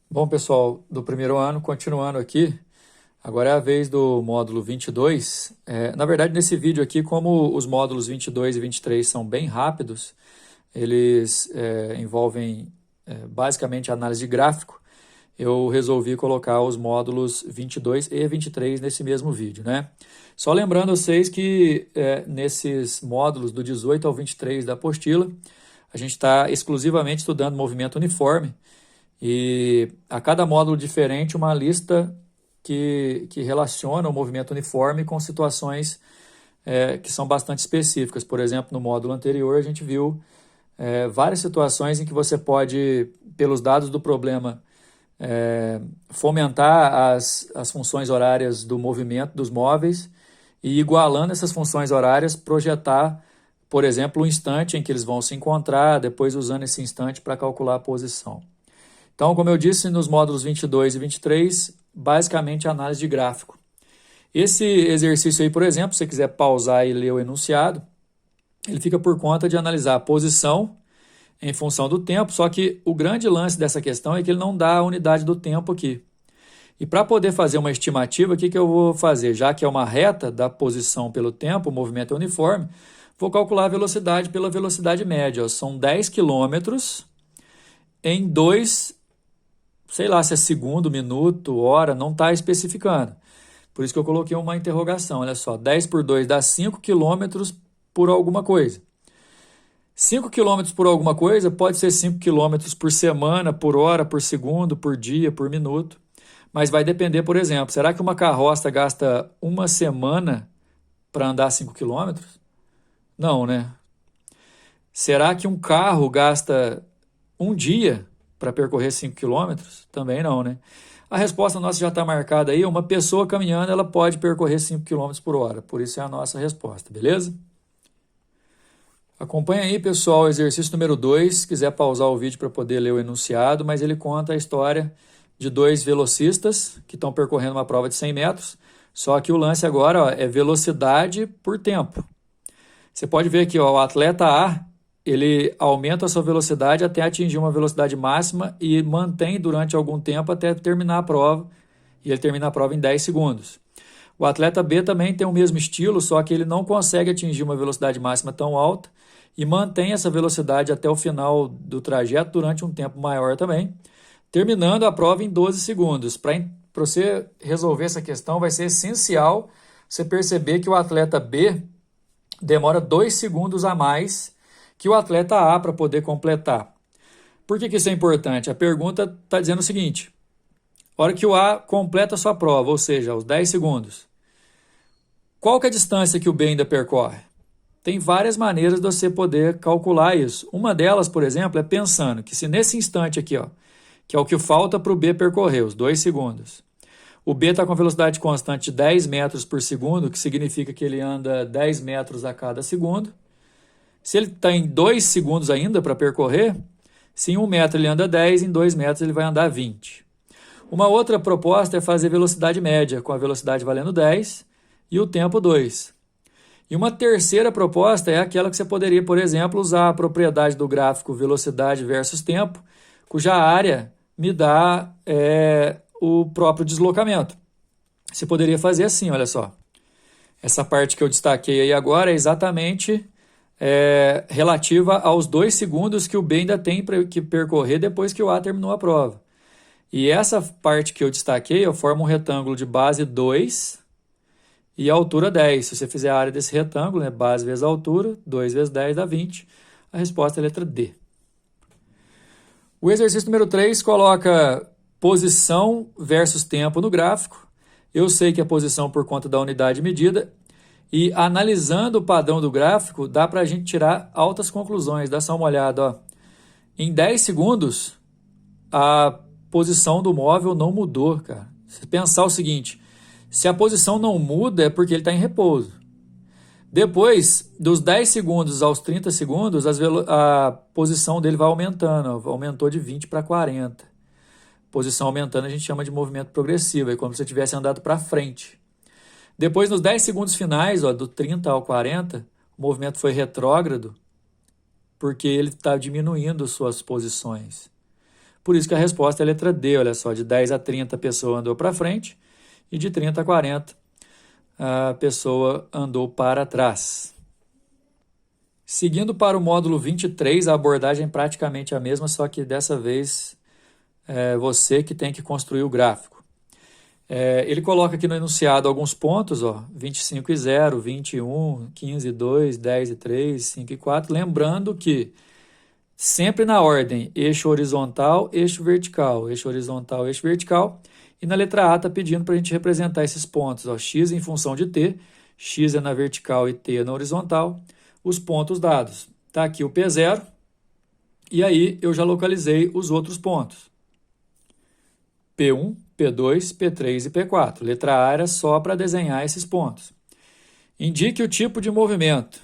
Bom, pessoal, do primeiro ano, continuando aqui, agora é a vez do módulo 22. Na verdade, nesse vídeo aqui, como os módulos 22 e 23 são bem rápidos, eles envolvem basicamente análise de gráfico, eu resolvi colocar os módulos 22 e 23 nesse mesmo vídeo, né? Só lembrando a vocês que nesses módulos do 18 ao 23 da apostila, a gente está exclusivamente estudando movimento uniforme, e a cada módulo diferente, uma lista que relaciona o movimento uniforme com situações que são bastante específicas. Por exemplo, no módulo anterior, a gente viu várias situações em que você pode, pelos dados do problema, fomentar as funções horárias do movimento dos móveis e, igualando essas funções horárias, projetar, por exemplo, o instante em que eles vão se encontrar, depois usando esse instante para calcular a posição. Então, como eu disse, nos módulos 22 e 23, basicamente análise de gráfico. Esse exercício aí, por exemplo, se você quiser pausar e ler o enunciado, ele fica por conta de analisar a posição em função do tempo, só que o grande lance dessa questão é que ele não dá a unidade do tempo aqui. E para poder fazer uma estimativa, o que eu vou fazer? Já que é uma reta da posição pelo tempo, o movimento é uniforme, vou calcular a velocidade pela velocidade média. São 10 quilômetros em 2, sei lá se é segundo, minuto, hora, não está especificando. Por isso que eu coloquei uma interrogação, olha só, 10 por 2 dá 5 quilômetros por alguma coisa. 5 quilômetros por alguma coisa pode ser 5 quilômetros por semana, por hora, por segundo, por dia, por minuto. Mas vai depender, por exemplo, será que uma carroça gasta uma semana para andar 5 quilômetros? Não, né? Será que um carro gasta um dia para percorrer 5 quilômetros? Também não, né? A resposta nossa já está marcada aí. Uma pessoa caminhando, ela pode percorrer 5 quilômetros por hora. Por isso é a nossa resposta, beleza? Acompanha aí, pessoal, o exercício número 2. Se quiser pausar o vídeo para poder ler o enunciado, mas ele conta a história de dois velocistas que estão percorrendo uma prova de 100 metros. Só que o lance agora, ó, é velocidade por tempo. Você pode ver aqui, ó, o atleta A, ele aumenta a sua velocidade até atingir uma velocidade máxima e mantém durante algum tempo até terminar a prova. E ele termina a prova em 10 segundos. O atleta B também tem o mesmo estilo, só que ele não consegue atingir uma velocidade máxima tão alta e mantém essa velocidade até o final do trajeto durante um tempo maior também, terminando a prova em 12 segundos. Para você resolver essa questão, vai ser essencial você perceber que o atleta B demora 2 segundos a mais que o atleta A para poder completar. Por que isso é importante? A pergunta está dizendo o seguinte: a hora que o A completa a sua prova, ou seja, aos 10 segundos, qual que é a distância que o B ainda percorre? Tem várias maneiras de você poder calcular isso. Uma delas, por exemplo, é pensando que se nesse instante aqui, ó, que é o que falta para o B percorrer, os 2 segundos, o B está com a velocidade constante de 10 metros por segundo, que significa que ele anda 10 metros a cada segundo. Se ele está em 2 segundos ainda para percorrer, se em 1 metro ele anda 10, em 2 metros ele vai andar 20. Uma outra proposta é fazer velocidade média, com a velocidade valendo 10 e o tempo 2. E uma terceira proposta é aquela que você poderia, por exemplo, usar a propriedade do gráfico velocidade versus tempo, cuja área me dá o próprio deslocamento. Você poderia fazer assim, olha só. Essa parte que eu destaquei aí agora é exatamente relativa aos 2 segundos que o B ainda tem para que percorrer depois que o A terminou a prova. E essa parte que eu destaquei, eu formo um retângulo de base 2 e altura 10. Se você fizer a área desse retângulo, né, base vezes altura, 2 vezes 10 dá 20. A resposta é a letra D. O exercício número 3 coloca posição versus tempo no gráfico. Eu sei que é posição por conta da unidade medida. E analisando o padrão do gráfico, dá para a gente tirar altas conclusões. Dá só uma olhada. Ó. Em 10 segundos, a posição do móvel não mudou, cara. Se pensar o seguinte, se a posição não muda é porque ele está em repouso. Depois, dos 10 segundos aos 30 segundos, a posição dele vai aumentando. Ó. Aumentou de 20 para 40. Posição aumentando a gente chama de movimento progressivo, é como se você tivesse andado para frente. Depois, nos 10 segundos finais, ó, do 30 ao 40, o movimento foi retrógrado, porque ele está diminuindo suas posições. Por isso que a resposta é a letra D, olha só, de 10 a 30 a pessoa andou para frente e de 30 a 40 a pessoa andou para trás. Seguindo para o módulo 23, a abordagem é praticamente a mesma, só que dessa vez é você que tem que construir o gráfico. Ele coloca aqui no enunciado alguns pontos, ó, 25 e 0, 21, 15 e 2, 10 e 3, 5 e 4, lembrando que sempre na ordem eixo horizontal, eixo vertical, eixo horizontal, eixo vertical, e na letra A está pedindo para a gente representar esses pontos, ó, x em função de t, x é na vertical e t é na horizontal, os pontos dados. Está aqui o P0, e aí eu já localizei os outros pontos. P1, P2, P3 e P4. Letra A era só para desenhar esses pontos. Indique o tipo de movimento.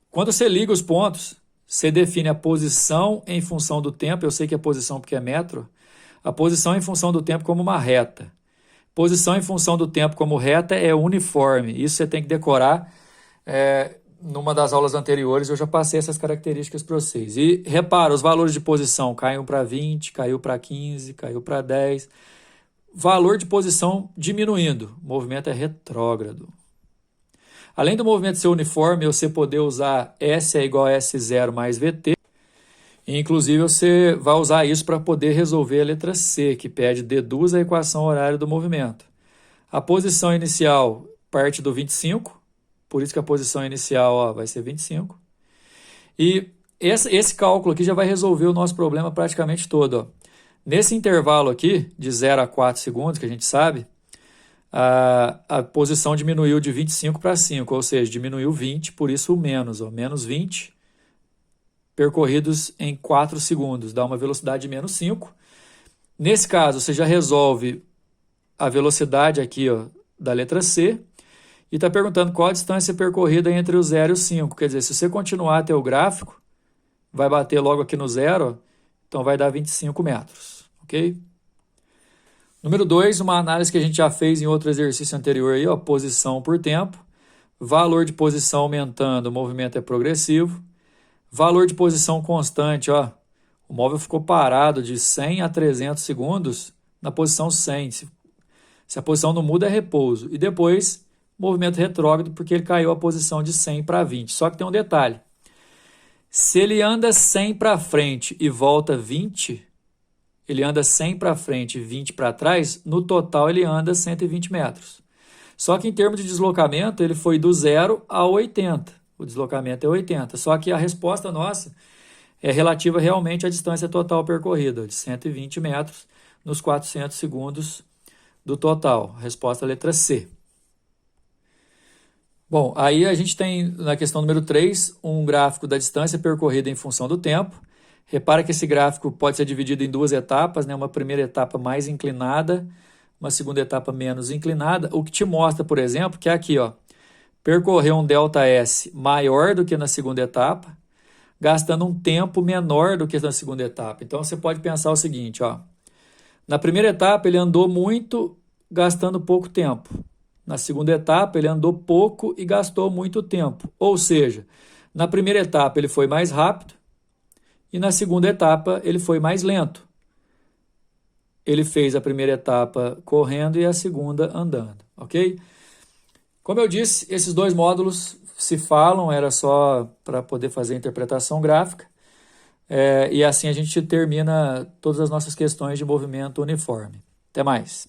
Quando você liga os pontos, você define a posição em função do tempo. Eu sei que é posição porque é metro. A posição em função do tempo como uma reta. Posição em função do tempo como reta é uniforme. Isso você tem que decorar. Numa das aulas anteriores eu já passei essas características para vocês. E repara, os valores de posição caiu para 20, caiu para 15, caiu para 10. Valor de posição diminuindo. O movimento é retrógrado. Além do movimento ser uniforme, você poder usar S é igual a S0 mais VT. E, inclusive, você vai usar isso para poder resolver a letra C, que pede deduza a equação horária do movimento. A posição inicial parte do 25. Por isso que a posição inicial, ó, vai ser 25. E esse cálculo aqui já vai resolver o nosso problema praticamente todo. Ó. Nesse intervalo aqui, de 0 a 4 segundos, que a gente sabe, a posição diminuiu de 25 para 5, ou seja, diminuiu 20, por isso o menos. Ó, menos 20 percorridos em 4 segundos, dá uma velocidade de menos 5. Nesse caso, você já resolve a velocidade aqui, ó, da letra C, e está perguntando qual a distância percorrida entre o 0 e o 5. Quer dizer, se você continuar até o gráfico, vai bater logo aqui no 0, então vai dar 25 metros, ok? Número 2, uma análise que a gente já fez em outro exercício anterior, aí, ó, posição por tempo. Valor de posição aumentando, o movimento é progressivo. Valor de posição constante, ó, o móvel ficou parado de 100 a 300 segundos na posição 100. Se a posição não muda, é repouso. E depois, movimento retrógrado, porque ele caiu a posição de 100 para 20. Só que tem um detalhe. Se ele anda 100 para frente e volta 20, ele anda 100 para frente e 20 para trás, no total ele anda 120 metros. Só que em termos de deslocamento, ele foi do 0 a 80. O deslocamento é 80. Só que a resposta nossa é relativa realmente à distância total percorrida, de 120 metros nos 400 segundos do total. A resposta é a letra C. Bom, aí a gente tem, na questão número 3, um gráfico da distância percorrida em função do tempo. Repara que esse gráfico pode ser dividido em duas etapas, né? Uma primeira etapa mais inclinada, uma segunda etapa menos inclinada, o que te mostra, por exemplo, que é aqui, ó, percorrer um ΔS maior do que na segunda etapa, gastando um tempo menor do que na segunda etapa. Então, você pode pensar o seguinte, ó, na primeira etapa ele andou muito, gastando pouco tempo. Na segunda etapa, ele andou pouco e gastou muito tempo. Ou seja, na primeira etapa ele foi mais rápido e na segunda etapa ele foi mais lento. Ele fez a primeira etapa correndo e a segunda andando, ok? Como eu disse, esses dois módulos se falam, era só para poder fazer a interpretação gráfica. E assim a gente termina todas as nossas questões de movimento uniforme. Até mais!